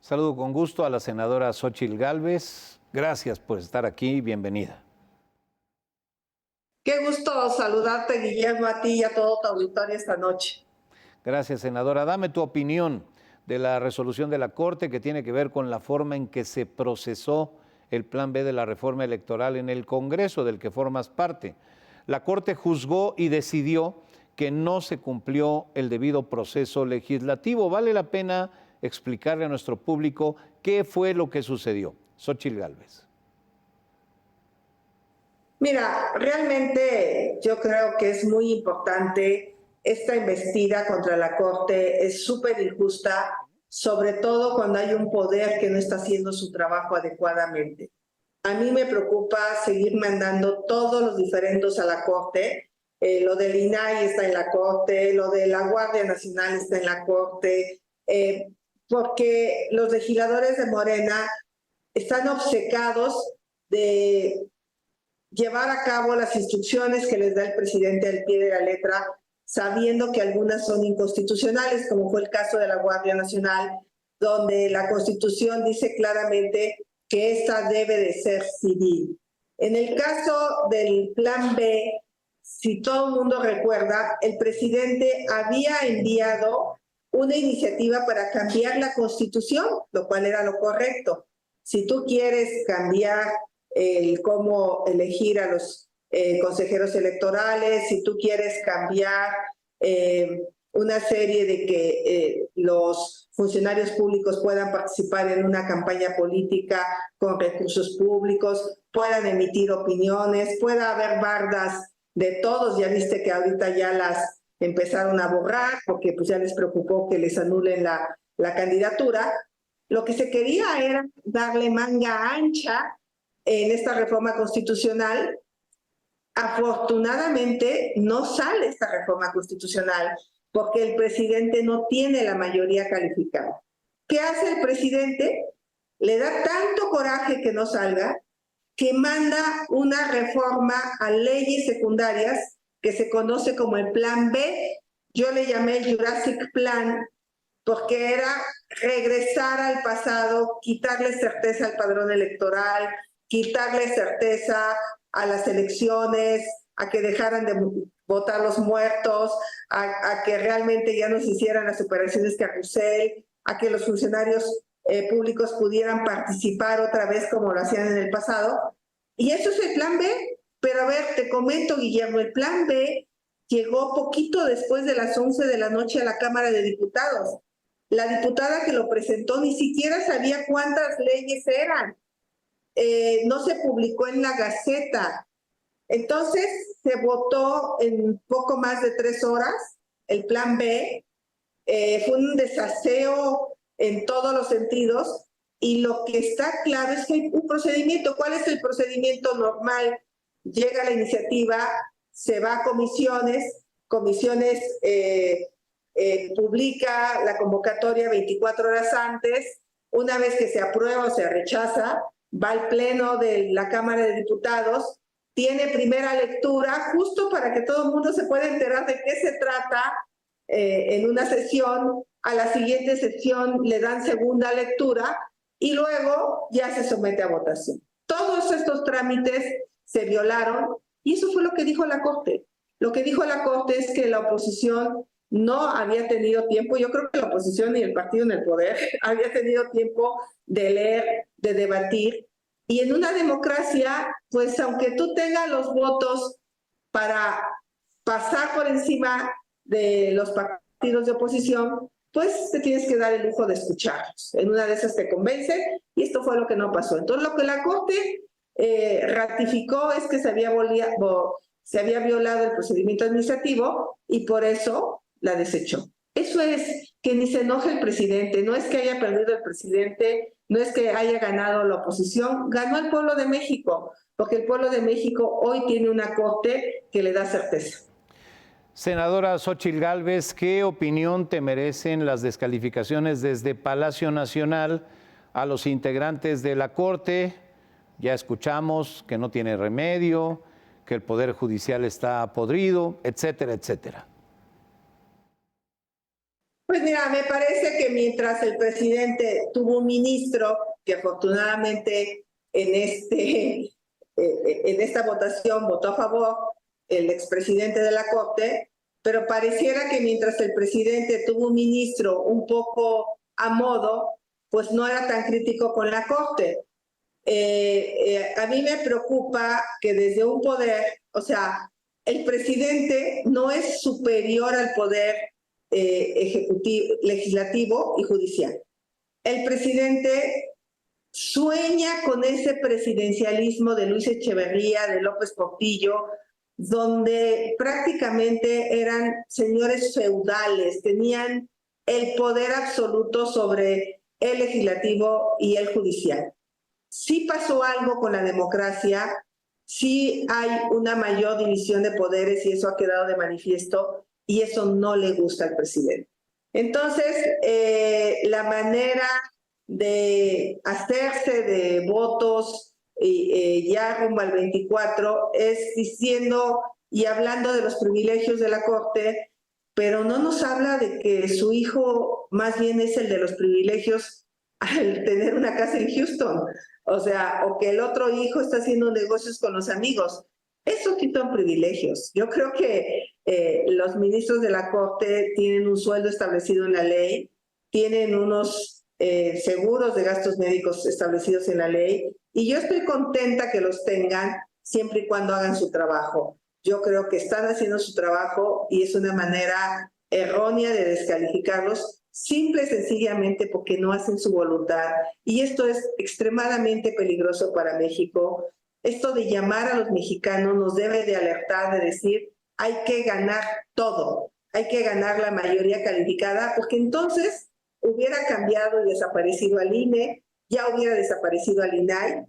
Saludo con gusto a la senadora Xóchitl Gálvez. Gracias por estar aquí. Bienvenida. Qué gusto saludarte, Guillermo, a ti y a todo tu auditorio esta noche. Gracias, senadora. Dame tu opinión de la resolución de la Corte que tiene que ver con la forma en que se procesó el Plan B de la reforma electoral en el Congreso del que formas parte. La Corte juzgó y decidió que no se cumplió el debido proceso legislativo. Vale la pena explicarle a nuestro público qué fue lo que sucedió. Xóchitl Gálvez. Mira, realmente yo creo que es muy importante esta embestida contra la Corte, es súper injusta, sobre todo cuando hay un poder que no está haciendo su trabajo adecuadamente. A mí me preocupa seguir mandando todos los diferendos a la Corte. Lo del INAI está en la Corte, lo de la Guardia Nacional está en la Corte, porque los legisladores de Morena están obcecados de llevar a cabo las instrucciones que les da el presidente al pie de la letra, sabiendo que algunas son inconstitucionales, como fue el caso de la Guardia Nacional, donde la Constitución dice claramente que esta debe de ser civil. En el caso del Plan B, si todo el mundo recuerda, el presidente había enviado una iniciativa para cambiar la Constitución, lo cual era lo correcto. Si tú quieres cambiar cómo elegir a los consejeros electorales, si tú quieres cambiar una serie de que los funcionarios públicos puedan participar en una campaña política con recursos públicos, puedan emitir opiniones, pueda haber bardas de todos. Ya viste que ahorita ya las empezaron a borrar porque pues ya les preocupó que les anulen la candidatura. Lo que se quería era darle manga ancha en esta reforma constitucional. Afortunadamente no sale esta reforma constitucional porque el presidente no tiene la mayoría calificada. ¿Qué hace el presidente? Le da tanto coraje que no salga que manda una reforma a leyes secundarias que se conoce como el Plan B. Yo le llamé el Jurassic Plan porque era regresar al pasado, quitarle certeza al padrón electoral, quitarle certeza a las elecciones, a que dejaran de votar los muertos, a que realmente ya no se hicieran las operaciones carrusel, a que los funcionarios públicos pudieran participar otra vez como lo hacían en el pasado. Y eso es el Plan B. Pero a ver, te comento, Guillermo, el Plan B llegó poquito después de las 11 de la noche a la Cámara de Diputados. La diputada que lo presentó ni siquiera sabía cuántas leyes eran. No se publicó en la Gaceta. Entonces se votó en poco más de 3 horas el Plan B. Fue un desaseo en todos los sentidos y lo que está claro es que hay un procedimiento. ¿Cuál es el procedimiento normal? Llega la iniciativa, se va a comisiones publica la convocatoria 24 horas antes. Una vez que se aprueba o se rechaza, va al pleno de la Cámara de Diputados, tiene primera lectura, justo para que todo el mundo se pueda enterar de qué se trata en una sesión. A la siguiente sesión le dan segunda lectura y luego ya se somete a votación. Todos estos trámites se violaron y eso fue lo que dijo la Corte. Lo que dijo la Corte es que la oposición no había tenido tiempo, yo creo que la oposición ni el partido en el poder había tenido tiempo de leer, de debatir. Y en una democracia, pues aunque tú tengas los votos para pasar por encima de los partidos de oposición, pues te tienes que dar el lujo de escucharlos. En una de esas te convence y esto fue lo que no pasó. Entonces lo que la Corte ratificó es que se había violado el procedimiento administrativo y por eso la desechó. Eso es, que ni se enoje el presidente, no es que haya perdido el presidente, no es que haya ganado la oposición, ganó el pueblo de México, porque el pueblo de México hoy tiene una Corte que le da certeza. Senadora Xóchitl Gálvez, ¿qué opinión te merecen las descalificaciones desde Palacio Nacional a los integrantes de la Corte? Ya escuchamos que no tiene remedio, que el Poder Judicial está podrido, etcétera, etcétera. Pues mira, me parece que mientras el presidente tuvo un ministro que afortunadamente en esta votación votó a favor, el expresidente de la Corte, pero pareciera que mientras el presidente tuvo un ministro un poco a modo, pues no era tan crítico con la Corte. A mí me preocupa que desde un poder, o sea, el presidente no es superior al poder ejecutivo, legislativo y judicial. El presidente sueña con ese presidencialismo de Luis Echeverría, de López Portillo, donde prácticamente eran señores feudales, tenían el poder absoluto sobre el legislativo y el judicial. Sí pasó algo con la democracia, sí hay una mayor división de poderes y eso ha quedado de manifiesto y eso no le gusta al presidente. Entonces, la manera de hacerse de votos ya rumbo al 24 es diciendo y hablando de los privilegios de la Corte, pero no nos habla de que su hijo más bien es el de los privilegios al tener una casa en Houston, o sea, o que el otro hijo está haciendo negocios con los amigos. Esos sí son privilegios. Yo creo que los ministros de la Corte tienen un sueldo establecido en la ley, tienen unos seguros de gastos médicos establecidos en la ley, y yo estoy contenta que los tengan siempre y cuando hagan su trabajo. Yo creo que están haciendo su trabajo y es una manera errónea de descalificarlos simple y sencillamente porque no hacen su voluntad. Y esto es extremadamente peligroso para México. Esto de llamar a los mexicanos nos debe de alertar, de decir, hay que ganar todo, hay que ganar la mayoría calificada, porque entonces hubiera cambiado y desaparecido al INE, ya hubiera desaparecido al INAI.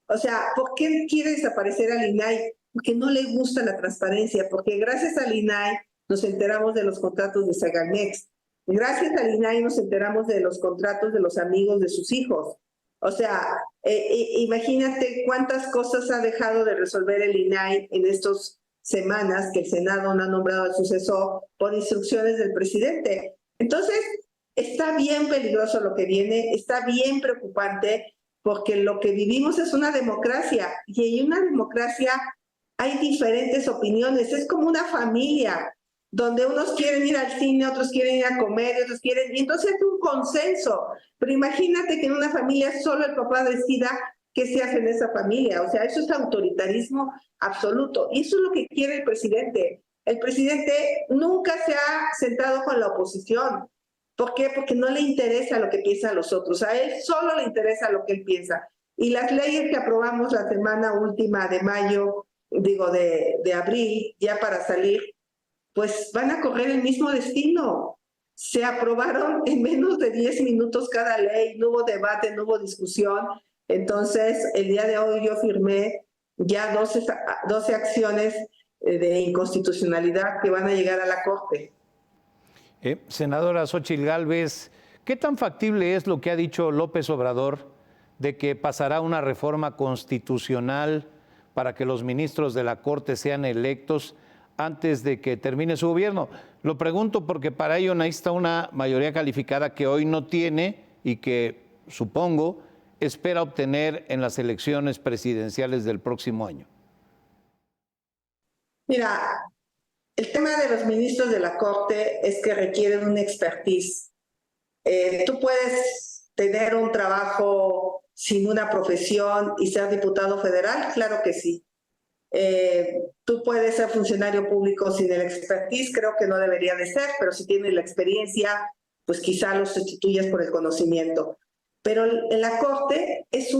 O sea, ¿por qué quiere desaparecer al INAI? Porque no le gusta la transparencia, porque gracias al INAI nos enteramos de los contratos de Segalmex. Gracias al INAI nos enteramos de los contratos de los amigos de sus hijos. O sea, imagínate cuántas cosas ha dejado de resolver el INAI en estas semanas que el Senado no ha nombrado al sucesor por instrucciones del presidente. Entonces, está bien peligroso lo que viene, está bien preocupante, porque lo que vivimos es una democracia, y en una democracia hay diferentes opiniones, es como una familia, donde unos quieren ir al cine, otros quieren ir a comer, y otros quieren, y entonces es un consenso. Pero imagínate que en una familia solo el papá decida qué se hace en esa familia. O sea, eso es autoritarismo absoluto. Y eso es lo que quiere el presidente. El presidente nunca se ha sentado con la oposición. ¿Por qué? Porque no le interesa lo que piensan los otros. A él solo le interesa lo que él piensa. Y las leyes que aprobamos la semana última de mayo, de abril, ya para salir, pues van a correr el mismo destino. Se aprobaron en menos de 10 minutos cada ley, no hubo debate, no hubo discusión. Entonces, el día de hoy yo firmé ya 12 acciones de inconstitucionalidad que van a llegar a la Corte. Senadora Xóchitl Gálvez, ¿qué tan factible es lo que ha dicho López Obrador de que pasará una reforma constitucional para que los ministros de la Corte sean electos antes de que termine su gobierno? Lo pregunto porque para ello necesita una mayoría calificada que hoy no tiene y que, supongo, espera obtener en las elecciones presidenciales del próximo año. Mira, el tema de los ministros de la Corte es que requieren una expertise. Tú puedes tener un trabajo sin una profesión y ser diputado federal, claro que sí. Tú puedes ser funcionario público sin el expertise, creo que no debería de ser, pero si tienes la experiencia, pues quizá lo sustituyas por el conocimiento. Pero en la Corte es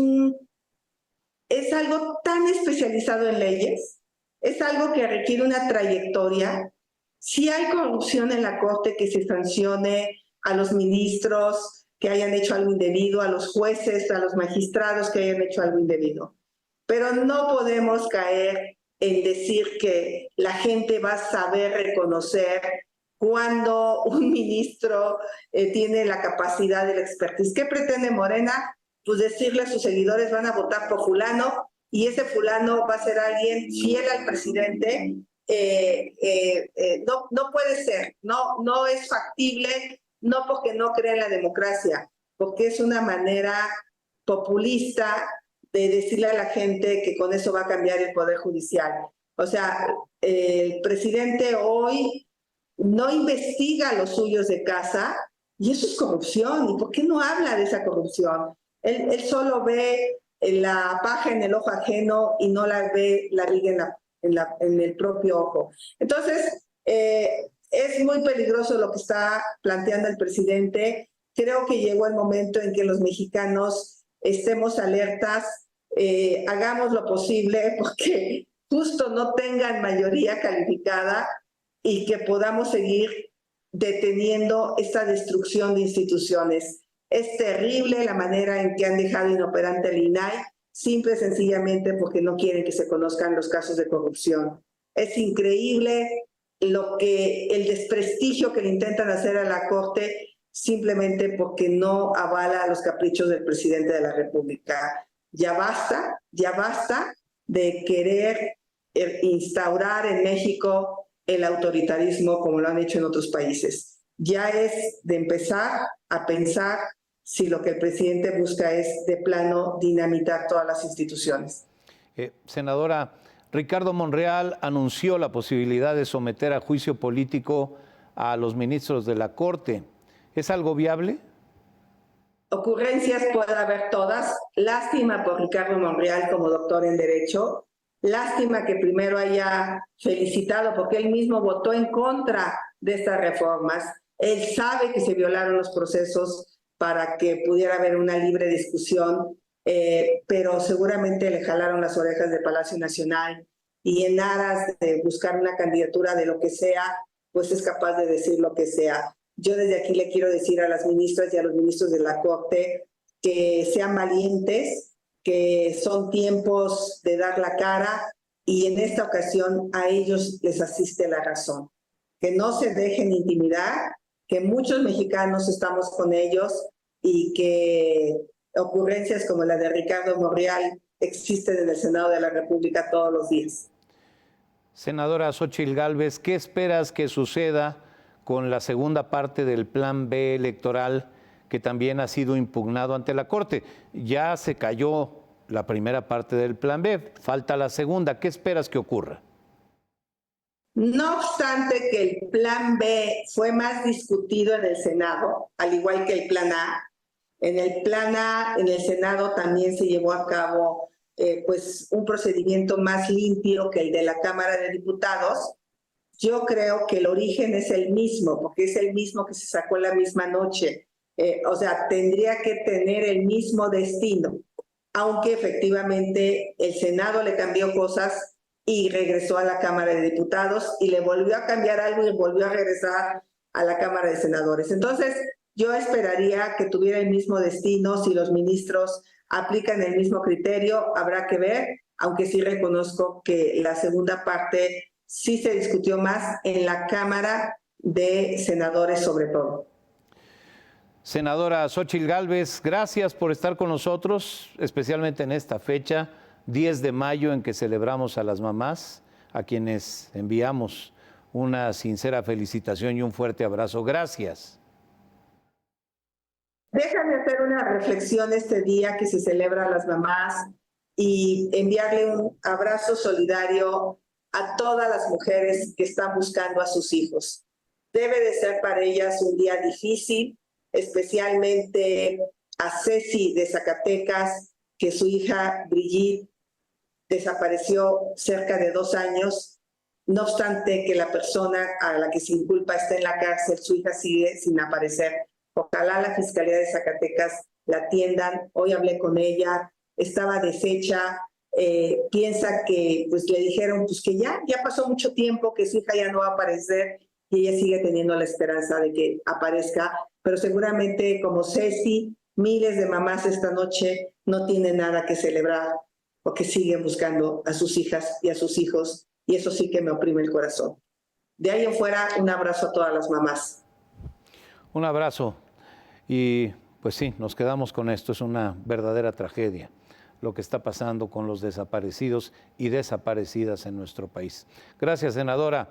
algo tan especializado en leyes, es algo que requiere una trayectoria. Si hay corrupción en la Corte, que se sancione a los ministros que hayan hecho algo indebido, a los jueces, a los magistrados que hayan hecho algo indebido. Pero no podemos caer en decir que la gente va a saber reconocer cuando un ministro tiene la capacidad de la expertise. ¿Qué pretende Morena? Pues decirle a sus seguidores van a votar por fulano y ese fulano va a ser alguien fiel al presidente. No puede ser, no es factible no porque no cree en la democracia, porque es una manera populista de decirle a la gente que con eso va a cambiar el Poder Judicial. O sea, el presidente hoy no investiga a los suyos de casa y eso es corrupción. ¿Y por qué no habla de esa corrupción? Él solo ve la paja en el ojo ajeno y no la ve la viga en el propio ojo. Entonces, es muy peligroso lo que está planteando el presidente. Creo que llegó el momento en que los mexicanos estemos alertas, hagamos lo posible porque justo no tengan mayoría calificada y que podamos seguir deteniendo esta destrucción de instituciones. Es terrible la manera en que han dejado inoperante el INAI, simple y sencillamente porque no quieren que se conozcan los casos de corrupción. Es increíble el desprestigio que le intentan hacer a la Corte simplemente porque no avala los caprichos del presidente de la República. Ya basta de querer instaurar en México el autoritarismo como lo han hecho en otros países. Ya es de empezar a pensar si lo que el presidente busca es de plano dinamitar todas las instituciones. Senadora, Ricardo Monreal anunció la posibilidad de someter a juicio político a los ministros de la Corte. ¿Es algo viable? Ocurrencias puede haber todas. Lástima por Ricardo Monreal como doctor en Derecho. Lástima que primero haya felicitado porque él mismo votó en contra de estas reformas. Él sabe que se violaron los procesos para que pudiera haber una libre discusión, pero seguramente le jalaron las orejas de Palacio Nacional y en aras de buscar una candidatura de lo que sea, pues es capaz de decir lo que sea. Yo desde aquí le quiero decir a las ministras y a los ministros de la Corte que sean valientes, que son tiempos de dar la cara y en esta ocasión a ellos les asiste la razón. Que no se dejen intimidar, que muchos mexicanos estamos con ellos y que ocurrencias como la de Ricardo Monreal existen en el Senado de la República todos los días. Senadora Xóchitl Gálvez, ¿qué esperas que suceda con la segunda parte del Plan B electoral que también ha sido impugnado ante la Corte? Ya se cayó la primera parte del Plan B, falta la segunda. ¿Qué esperas que ocurra? No obstante que el Plan B fue más discutido en el Senado, al igual que el Plan A, en el Plan A, en el Senado también se llevó a cabo pues un procedimiento más limpio que el de la Cámara de Diputados. Yo creo que el origen es el mismo, porque es el mismo que se sacó la misma noche. O sea, tendría que tener el mismo destino, aunque efectivamente el Senado le cambió cosas y regresó a la Cámara de Diputados y le volvió a cambiar algo y volvió a regresar a la Cámara de Senadores. Entonces, yo esperaría que tuviera el mismo destino. Si los ministros aplican el mismo criterio, habrá que ver, aunque sí reconozco que la segunda parte sí se discutió más en la Cámara de Senadores sobre todo. Senadora Xóchitl Gálvez, gracias por estar con nosotros, especialmente en esta fecha, 10 de mayo, en que celebramos a las mamás, a quienes enviamos una sincera felicitación y un fuerte abrazo. Gracias. Déjame hacer una reflexión este día que se celebra a las mamás y enviarle un abrazo solidario a todas las mujeres que están buscando a sus hijos. Debe de ser para ellas un día difícil, especialmente a Ceci de Zacatecas, que su hija Brigitte desapareció cerca de 2 años. No obstante que la persona a la que se inculpa está en la cárcel, su hija sigue sin aparecer. Ojalá la Fiscalía de Zacatecas la atiendan. Hoy hablé con ella, estaba deshecha, piensa que pues le dijeron pues que ya pasó mucho tiempo, que su hija ya no va a aparecer y ella sigue teniendo la esperanza de que aparezca, pero seguramente como Ceci, miles de mamás esta noche no tienen nada que celebrar porque siguen buscando a sus hijas y a sus hijos y eso sí que me oprime el corazón. De ahí en fuera, un abrazo a todas las mamás. Un abrazo y pues sí, nos quedamos con esto, es una verdadera tragedia lo que está pasando con los desaparecidos y desaparecidas en nuestro país. Gracias, senadora.